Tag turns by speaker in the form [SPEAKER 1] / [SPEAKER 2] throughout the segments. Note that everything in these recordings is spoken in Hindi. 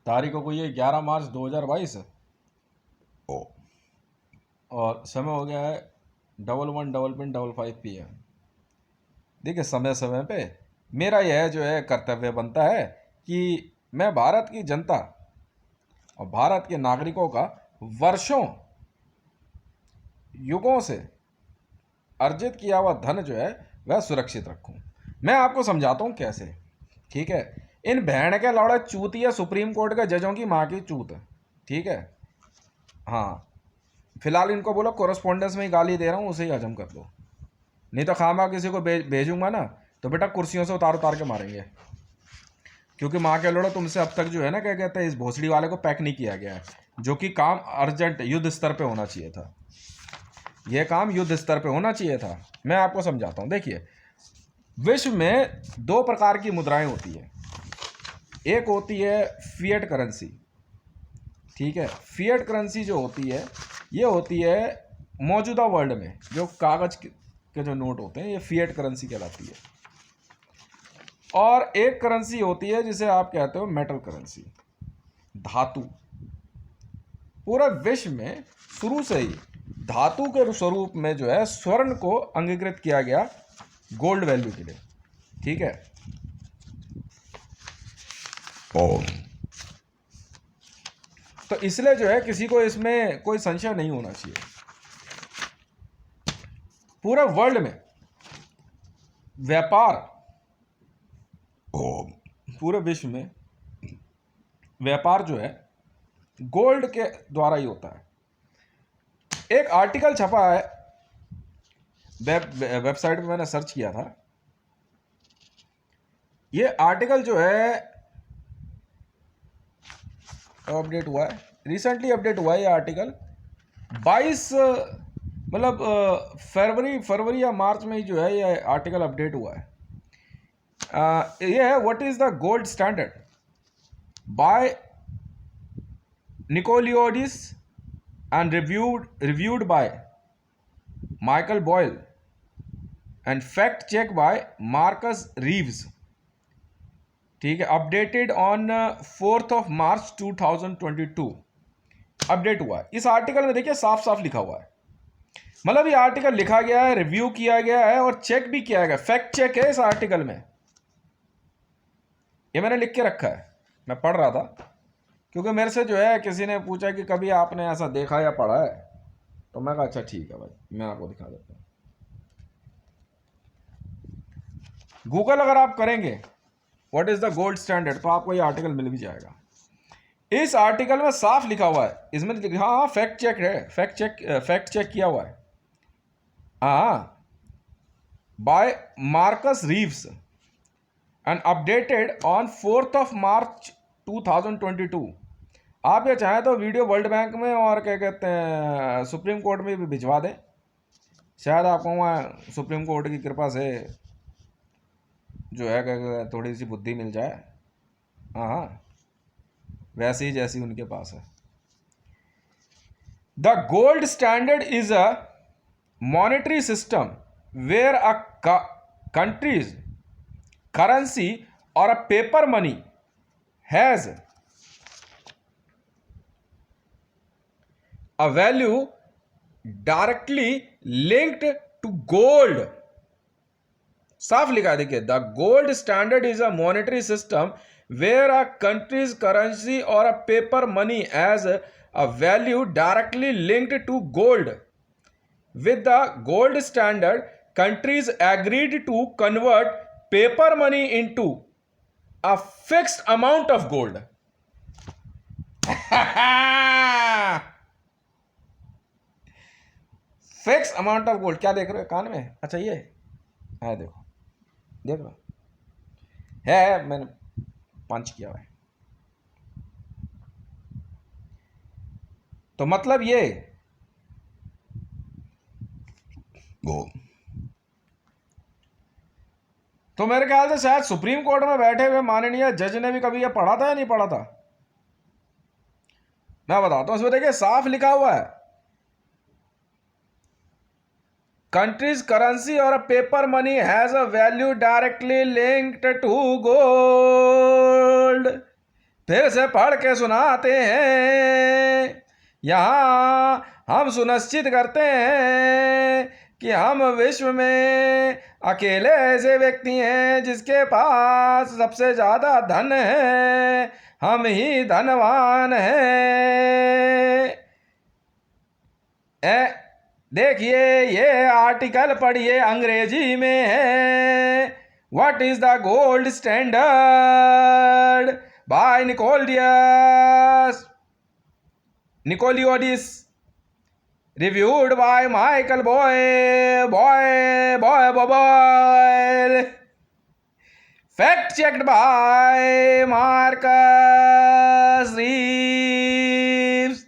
[SPEAKER 1] तारीख को ये 11 मार्च 2022 और समय हो गया है 11:55 PM। देखिए समय समय पे मेरा यह जो है कर्तव्य बनता है कि मैं भारत की जनता और भारत के नागरिकों का वर्षों युगों से अर्जित किया हुआ धन जो है वह सुरक्षित रखूं। मैं आपको समझाता हूं कैसे। ठीक है, इन बहन के लौड़े चूतिया सुप्रीम कोर्ट के जजों की माँ की चूत। ठीक है, हाँ, फिलहाल इनको बोलो कोरस्पोंडेंस में ही गाली दे रहा हूँ, उसे ही हजम कर लो, नहीं तो खामा किसी को भेजूंगा ना तो बेटा कुर्सियों से उतार उतार के मारेंगे। क्योंकि माँ के लोड़ो तुमसे अब तक जो है ना क्या कहते हैं इस भोसड़ी वाले को पैक नहीं किया गया है, जो कि काम अर्जेंट युद्ध स्तर पे होना चाहिए था। यह काम युद्ध स्तर पे होना चाहिए था। मैं आपको समझाता हूँ। देखिए, विश्व में दो प्रकार की मुद्राएं होती है। एक होती है फिएट करेंसी। ठीक है, फिएट करेंसी जो होती है ये होती है मौजूदा वर्ल्ड में जो कागज के जो नोट होते हैं, ये फिएट करेंसी कहलाती है। और एक करेंसी होती है जिसे आप कहते हो मेटल करेंसी, धातु। पूरे विश्व में शुरू से ही धातु के स्वरूप में जो है स्वर्ण को अंगीकृत किया गया गोल्ड वैल्यू के लिए। ठीक है, तो इसलिए जो है किसी को इसमें कोई संशय नहीं होना चाहिए। पूरे वर्ल्ड में व्यापार, पूरे विश्व में व्यापार जो है गोल्ड के द्वारा ही होता है। एक आर्टिकल छपा है वेबसाइट पे, मैंने सर्च किया था। ये आर्टिकल जो है अपडेट हुआ है, रिसेंटली अपडेट हुआ है ये आर्टिकल 22 मतलब फरवरी या मार्च में ही जो है ये आर्टिकल अपडेट हुआ है। ये है what is the gold standard by Nikoliodis and reviewed by Michael Boyle and fact check by Marcus Reeves. ठीक है, अपडेटेड ऑन 4 मार्च 2022 अपडेट हुआ है। इस आर्टिकल में देखिए साफ साफ लिखा हुआ है, मतलब ये आर्टिकल लिखा गया है, रिव्यू किया गया है और चेक भी किया गया, फैक्ट चेक है इस आर्टिकल में। ये मैंने लिख के रखा है, मैं पढ़ रहा था क्योंकि मेरे से जो है किसी ने पूछा कि कभी आपने ऐसा देखा या पढ़ा है, तो मैं कहा अच्छा ठीक है भाई, मैं आपको दिखा देता हूं। गूगल अगर आप करेंगे what is the gold standard तो आपको ये आर्टिकल मिल भी जाएगा। इस आर्टिकल में साफ लिखा हुआ है, इसमें हाँ फैक्ट चेक है, फैक्ट चेक किया हुआ है, हाँ, by Marcus Reeves and updated on 4 March 2022। आप ये चाहें तो वीडियो वर्ल्ड बैंक में और क्या कहते हैं सुप्रीम कोर्ट में भी भिजवा दें, शायद आपको वहाँ सुप्रीम कोर्ट की कृपा से जो है थोड़ी सी बुद्धि मिल जाए। हाँ, वैसे ही जैसी उनके पास है। The gold standard is a monetary system where a country's currency और a paper money has a value directly linked to gold। साफ लिखा देखिए, the gold standard is a monetary system where a country's currency और a paper money as a value directly linked to gold. With the gold standard countries agreed to convert paper money into a fixed amount of gold। Fix amount of gold. क्या देख रहे हो कान में? अच्छा ये है, देखो देख लो, है मैंने पंच किया हुआ है। तो मतलब ये तो मेरे ख्याल से शायद सुप्रीम कोर्ट में बैठे हुए माननीय जज ने भी कभी ये पढ़ा था या नहीं पढ़ा था। मैं बताता हूं, इसमें देखिए साफ लिखा हुआ है, कंट्रीज करेंसी और paper money has a value directly linked to gold फिर से पढ़ के सुनाते हैं। यहाँ हम सुनिश्चित करते हैं कि हम विश्व में अकेले ऐसे व्यक्ति हैं जिसके पास सबसे ज़्यादा धन है। हम ही धनवान हैं। देखिए, ये आर्टिकल पढ़िए, अंग्रेजी में है। What is the gold standard by Nick Lioudis, reviewed by Michael Boyle, fact checked by Marcus Reeves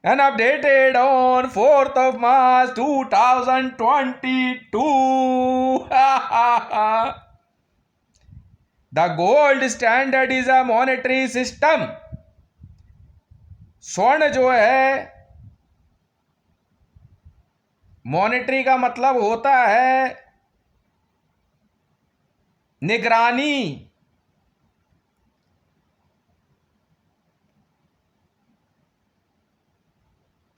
[SPEAKER 1] and updated on 4th of March 2022. The gold standard is a monetary system. स्वर्ण जो है, मॉनेटरी का मतलब होता है निगरानी,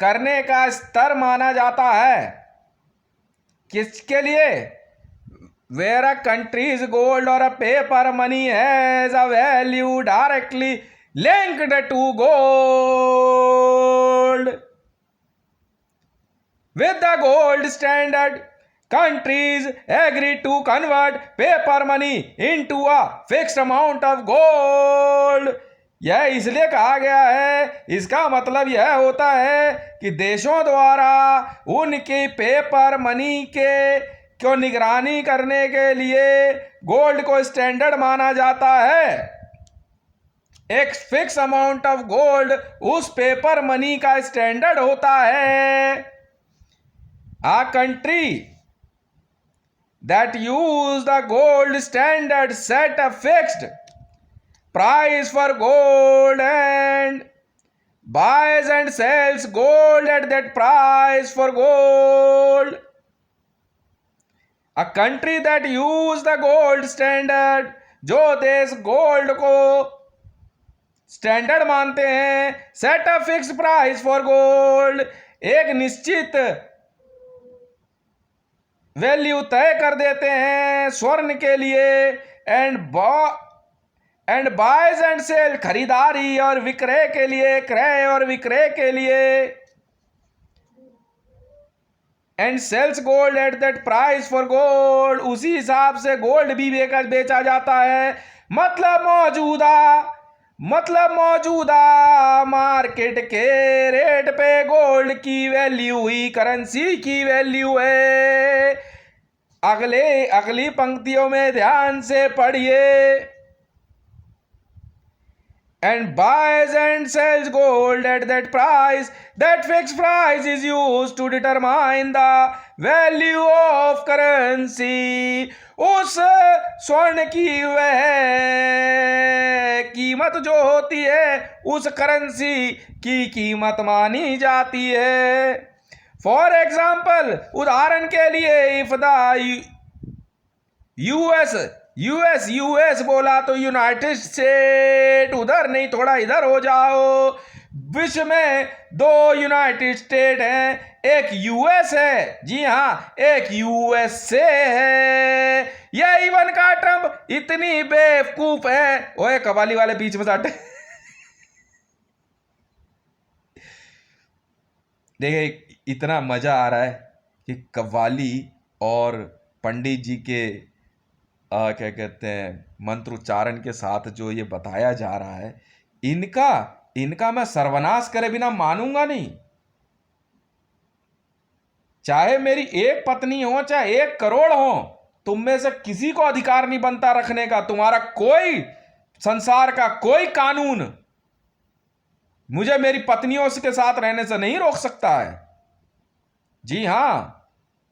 [SPEAKER 1] करने का स्तर माना जाता है। किसके लिए? वेयर अ कंट्रीज गोल्ड और a paper money has a value directly linked to gold. With the gold standard countries agree to convert paper money into a fixed amount of gold। यह इसलिए कहा गया है, इसका मतलब यह होता है कि देशों द्वारा उनकी पेपर मनी को निगरानी करने के लिए गोल्ड को स्टैंडर्ड माना जाता है। एक फिक्स अमाउंट ऑफ गोल्ड उस पेपर मनी का स्टैंडर्ड होता है। आ country that use the gold standard set a fixed price for gold and buys and sells gold at that price for gold। A country that use the gold standard, जो देश गोल्ड को स्टैंडर्ड मानते हैं, set a fix price for gold, एक निश्चित वैल्यू तय कर देते हैं स्वर्ण के लिए। एंड बायज एंड सेल, खरीदारी और विक्रय के लिए, क्रय और विक्रय के लिए। And sells gold at that price for gold, उसी हिसाब से गोल्ड भी बेचा जाता है। मतलब मौजूदा मार्केट के रेट पे गोल्ड की वैल्यू ही करेंसी की वैल्यू है। अगली पंक्तियों में ध्यान से पढ़िए। And buys and sells gold at that price, that fixed price is used to determine the value of currency। उस स्वर्ण की वह कीमत जो होती है, उस करेंसी की कीमत मानी जाती है। फॉर एग्जाम्पल, उदाहरण के लिए, इफ द यूएस बोला तो यूनाइटेड स्टेट, उधर नहीं, थोड़ा इधर हो जाओ। विश्व में दो यूनाइटेड स्टेट हैं, एक यूएस है, जी हाँ, एक यूएसए है। यह इवन का ट्रम्प इतनी बेवकूफ है। ओए कवाली वाले बीच में साटे देखिए, इतना मजा आ रहा है कि कव्वाली और पंडित जी के क्या कहते हैं, मंत्रोच्चारण के साथ जो ये बताया जा रहा है, इनका मैं सर्वनाश करे बिना मानूंगा नहीं। चाहे मेरी एक पत्नी हो, चाहे 1 करोड़ हो, तुम में से किसी को अधिकार नहीं बनता रखने का। तुम्हारा कोई संसार का कोई कानून मुझे मेरी पत्नियों के साथ रहने से नहीं रोक सकता है। जी हां,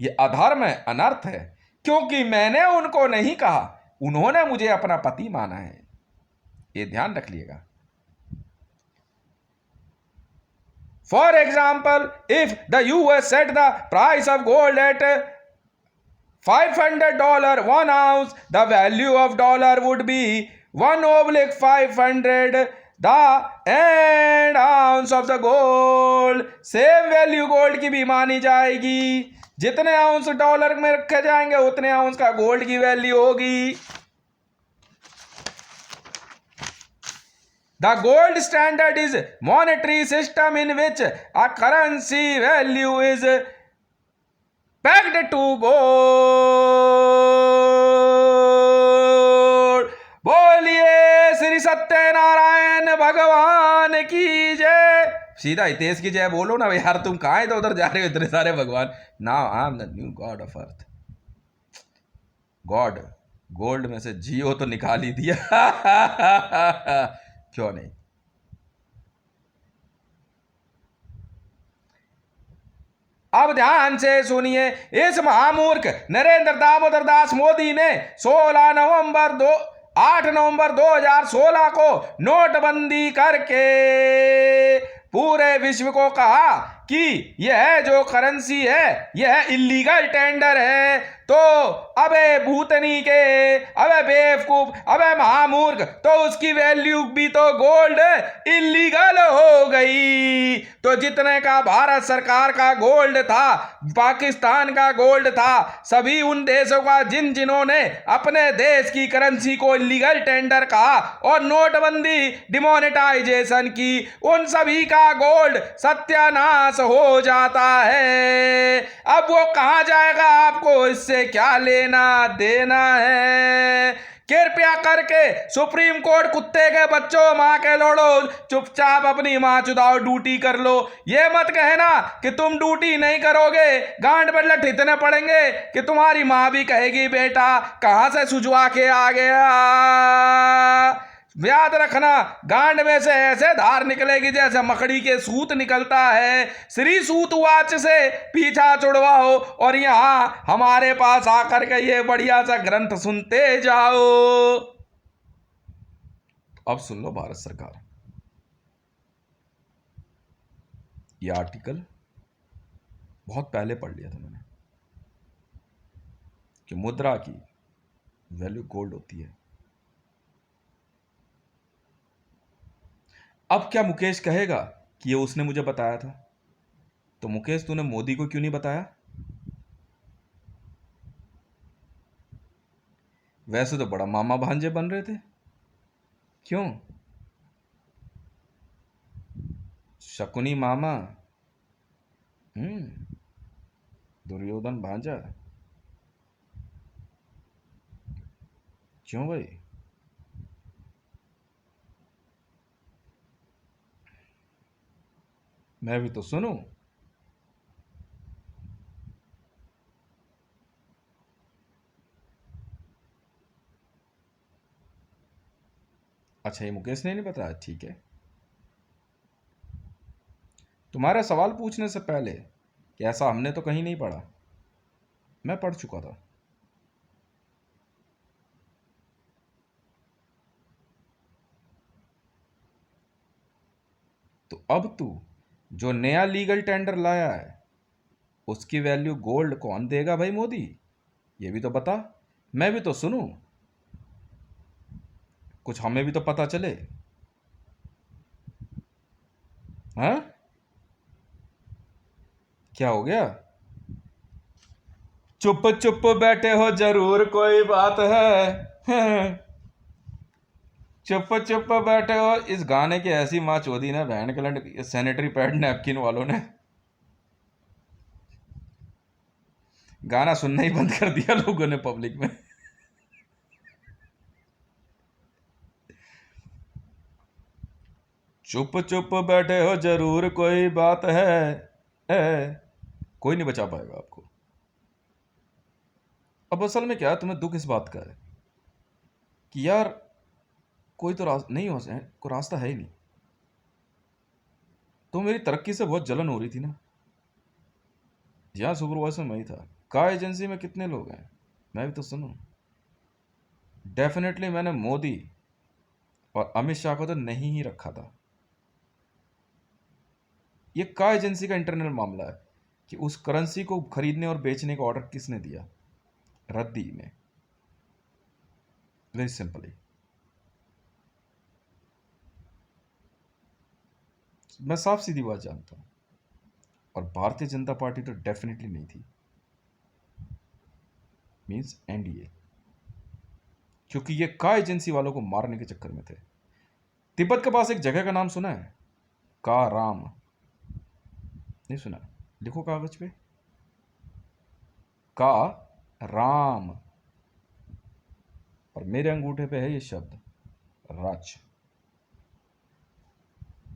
[SPEAKER 1] ये अधर्म है, अनर्थ है, क्योंकि मैंने उनको नहीं कहा, उन्होंने मुझे अपना पति माना है। ये ध्यान रखिएगा। For example, if the US set the price of gold eight $500 1 ounce, the value of dollar would be 1/500 the end ounce of the gold, same value gold की भी मानी जाएगी। जितने आउंस डॉलर में रखे जाएंगे उतने आउंस का गोल्ड की वैल्यू होगी। The gold standard is monetary system in which a currency value is pegged to gold। बोलिए श्री सत्यनारायण भगवान की जय। सीधा हितेश की जय बोलो ना यार, तुम कहाँ इधर उधर जा रहे हो इतने सारे भगवान। Now I am the new God of earth. God gold में से जियो तो निकाल ही दिया। क्यों नहीं। अब ध्यान से सुनिए, इस महामूर्ख नरेंद्र दामोदर दास मोदी ने 8 नवंबर 2016 को नोटबंदी करके पूरे विश्व को कहा कि यह जो करेंसी है यह इलीगल टेंडर है। तो अबे भूतनी के, अबे बेवकूफ, अबे महामूर्ख, तो उसकी वैल्यू भी तो गोल्ड इलीगल हो गई। तो जितने का भारत सरकार का गोल्ड था, पाकिस्तान का गोल्ड था, सभी उन देशों का जिन्होंने अपने देश की करेंसी को इलीगल टेंडर कहा और नोटबंदी डिमोनेटाइजेशन की, उन सभी का गोल्ड सत्यानाश हो जाता है। अब वो कहां जाएगा, आपको इससे क्या लेना देना है। कृपया करके सुप्रीम कोर्ट कुत्ते के बच्चों, मां के लोड़ो, चुपचाप अपनी मां चुदाओ, ड्यूटी कर लो। ये मत कहना कि तुम ड्यूटी नहीं करोगे, गांड पर लठ इतने पड़ेंगे कि तुम्हारी मां भी कहेगी बेटा कहां से सुझवा के आ गया। याद रखना, गांड में से ऐसे धार निकलेगी जैसे मकड़ी के सूत निकलता है। श्री सूत वाच से पीछा छुड़वाओ और यहां हमारे पास आकर के ये बढ़िया सा ग्रंथ सुनते जाओ। अब सुन लो भारत सरकार, ये आर्टिकल बहुत पहले पढ़ लिया था मैंने कि मुद्रा की वैल्यू गोल्ड होती है। अब क्या मुकेश कहेगा कि ये उसने मुझे बताया था? तो मुकेश तूने मोदी को क्यों नहीं बताया? वैसे तो बड़ा मामा भांजे बन रहे थे, क्यों? शकुनी मामा, दुर्योधन भांजा, क्यों भाई? मैं भी तो सुनूं। अच्छा, ये मुकेश ने नहीं बताया, ठीक है। तुम्हारे सवाल पूछने से पहले कि ऐसा हमने तो कहीं नहीं पढ़ा, मैं पढ़ चुका था। तो अब तू जो नया लीगल टेंडर लाया है उसकी वैल्यू गोल्ड कौन देगा भाई मोदी? ये भी तो बता, मैं भी तो सुनूं, कुछ हमें भी तो पता चले। हाँ, क्या हो गया? चुप चुप बैठे हो जरूर कोई बात है। चुप चुप बैठे हो, इस गाने की ऐसी माँ चोदी ने बहन के लंड सैनिटरी पैड नैपकिन वालों ने गाना सुनना ही बंद कर दिया लोगों ने पब्लिक में। चुप चुप बैठे हो जरूर कोई बात है। कोई नहीं बचा पाएगा आपको। अब असल में क्या है, तुम्हें दुख इस बात का है कि यार कोई तो नहीं हो सके, कोई रास्ता है ही नहीं। तो मेरी तरक्की से बहुत जलन हो रही थी ना। यहाँ सुपरवाइजर मैं ही था। का एजेंसी में कितने लोग हैं, मैं भी तो सुनूं। डेफिनेटली मैंने मोदी और अमित शाह को तो नहीं ही रखा था। ये का एजेंसी का इंटरनल मामला है कि उस करेंसी को खरीदने और बेचने का ऑर्डर किसने दिया, रद्दी ने। Very simply. मैं साफ सीधी बात जानता हूँ, और भारतीय जनता पार्टी तो डेफिनेटली नहीं थी, मीन्स एनडीए, क्योंकि ये का एजेंसी वालों को मारने के चक्कर में थे। तिब्बत के पास एक जगह का नाम सुना है? का राम? नहीं सुना? लिखो कागज पे, का राम, और मेरे अंगूठे पे है ये शब्द राज।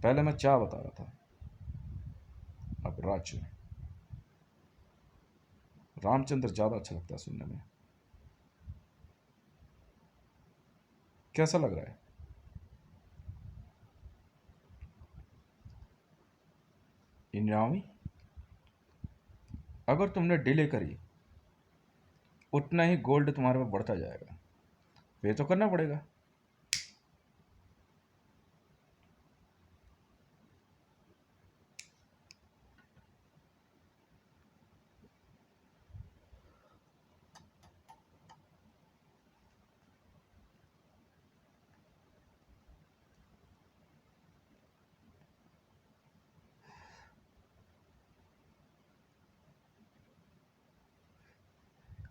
[SPEAKER 1] पहले मैं चा बता रहा था, अब राज। रामचंद्र ज्यादा अच्छा लगता है सुनने में। कैसा लग रहा है? इंद्रावी, अगर तुमने डिले करी उतना ही गोल्ड तुम्हारे पे बढ़ता जाएगा, पे तो करना पड़ेगा।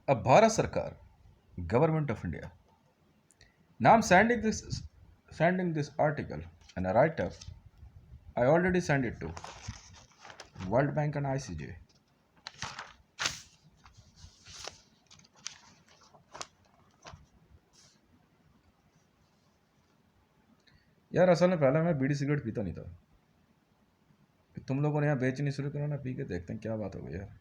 [SPEAKER 1] अब भारत सरकार, government of India, now I'm sending this article and a write-up. I already sent it to World Bank and ICJ. यार असल में पहले मैं बीड़ी सिगरेट पीता नहीं था, तुम लोगों ने यहाँ बेचनी शुरू करो ना, पी के देखते हैं क्या बात हो गई यार।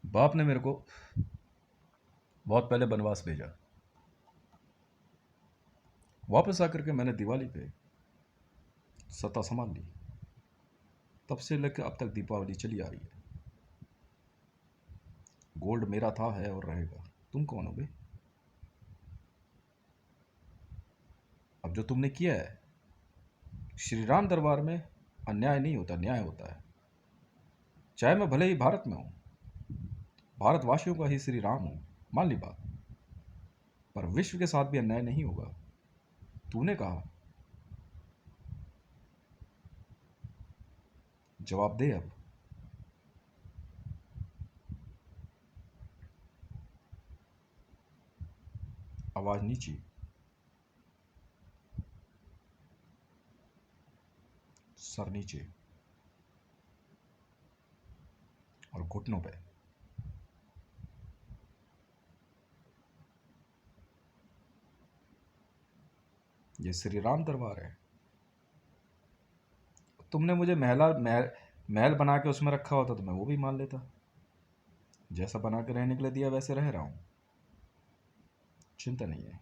[SPEAKER 1] बाप ने मेरे को बहुत पहले बनवास भेजा, वापस आकर के मैंने दिवाली पे सत्ता संभाल ली, तब से लेकर अब तक दीपावली चली आ रही है। गोल्ड मेरा था, है और रहेगा। तुम कौन हो बे? अब जो तुमने किया है, श्री राम दरबार में अन्याय नहीं होता, न्याय होता है। चाहे मैं भले ही भारत में हूं, भारतवासियों का ही श्री राम हूं, मान ली बात, पर विश्व के साथ भी अन्याय नहीं होगा। तूने कहा, जवाब दे अब। आवाज नीचे, सर नीचे, और घुटनों पे। ये श्री राम दरबार है। तुमने मुझे महल बना के उसमें रखा होता तो मैं वो भी मान लेता। जैसा बना के रहने के लिए दिया वैसे रह रहा हूं, चिंता नहीं है।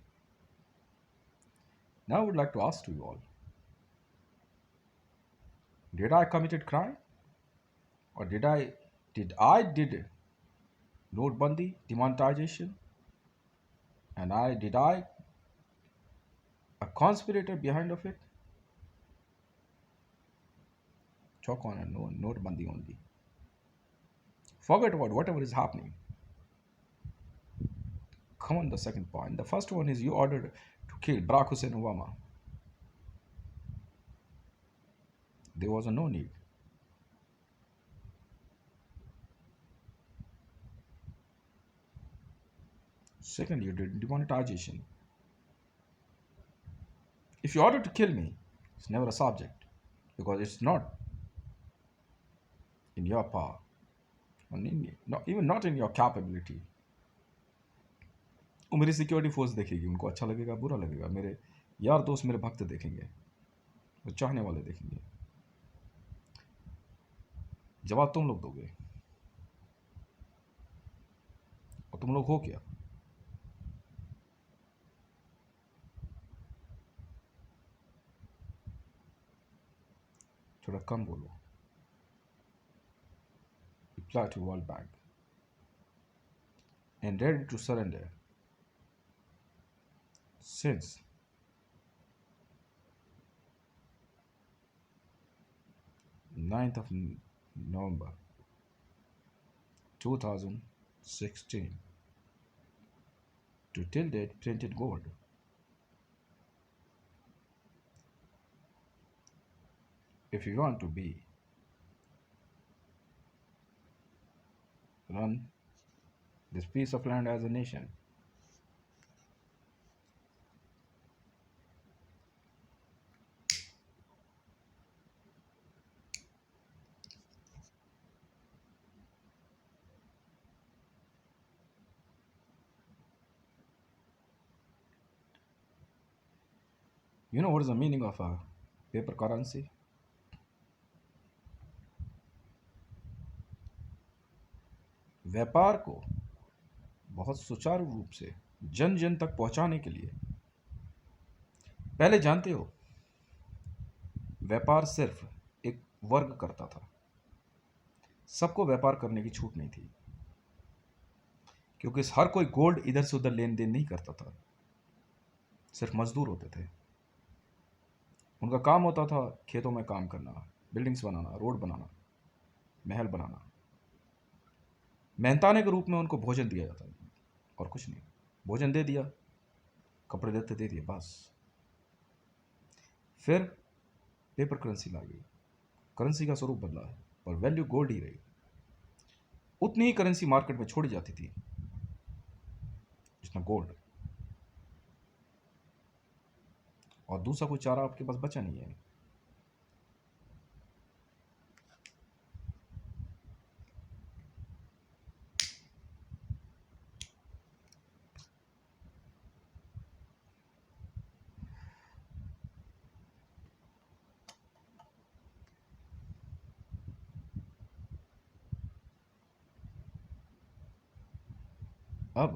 [SPEAKER 1] Now I would like to ask to you all, did I committed crime, or did notebandi demonetization, and did I a conspirator behind of it? Chalk on a notebandi only. Forget about whatever is happening. Come on, the second point. The first one is you ordered to kill Barack Hussein Obama. There was no need. Second, you did demonetization. If you order to kill me, it's never a subject, because it's not in your power, even not in your capability. वो मेरी सिक्योरिटी फोर्स देखेगी, उनको अच्छा लगेगा बुरा लगेगा, मेरे यार दोस्त मेरे भक्त देखेंगे, वो चाहने वाले देखेंगे। जवाब तुम लोग दोगे, और तुम लोग हो क्या? थोड़ा कम बोलो। Reply to World Bank and ready to surrender since 9th of November 2016 to till date printed gold. If you want to be run this piece of land as a nation, you know what is the meaning of a paper currency? व्यापार को बहुत सुचारू रूप से जन जन तक पहुंचाने के लिए। पहले जानते हो, व्यापार सिर्फ एक वर्ग करता था, सबको व्यापार करने की छूट नहीं थी, क्योंकि हर कोई गोल्ड इधर से उधर लेन देन नहीं करता था। सिर्फ मजदूर होते थे, उनका काम होता था खेतों में काम करना, बिल्डिंग्स बनाना, रोड बनाना, महल बनाना। मेहनताने के रूप में उनको भोजन दिया जाता था और कुछ नहीं। भोजन दे दिया, कपड़े देते दे दिए, बस। फिर पेपर करेंसी ला गई, करेंसी का स्वरूप बदला है, पर वैल्यू गोल्ड ही रही। उतनी ही करेंसी मार्केट में छोड़ी जाती थी जितना गोल्ड, और दूसरा कोई चारा आपके पास बचा नहीं है। अब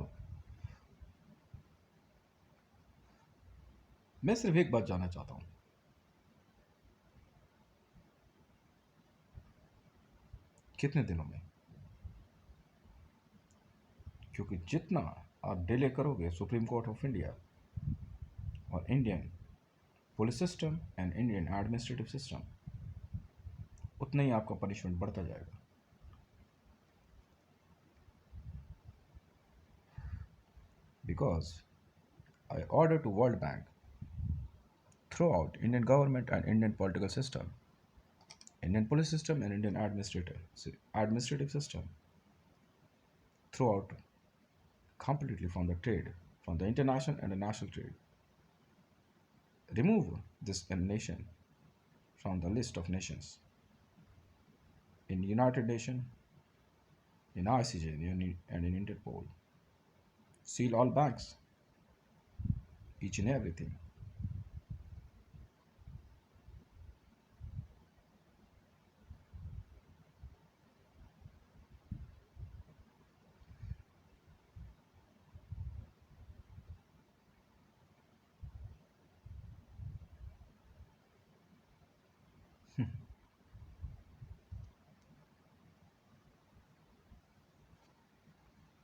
[SPEAKER 1] मैं सिर्फ एक बात जानना चाहता हूं, कितने दिनों में? क्योंकि जितना आप डिले करोगे सुप्रीम कोर्ट ऑफ इंडिया और Indian police system and Indian administrative system, उतना ही आपका पनिशमेंट बढ़ता जाएगा। Because I order to World Bank throughout Indian government and Indian political system, Indian police system and Indian administrative system, throughout completely from the trade, from the international and the national trade. Remove this nation from the list of nations in United Nations, in ICJ, and in Interpol. Seal all banks, each and everything.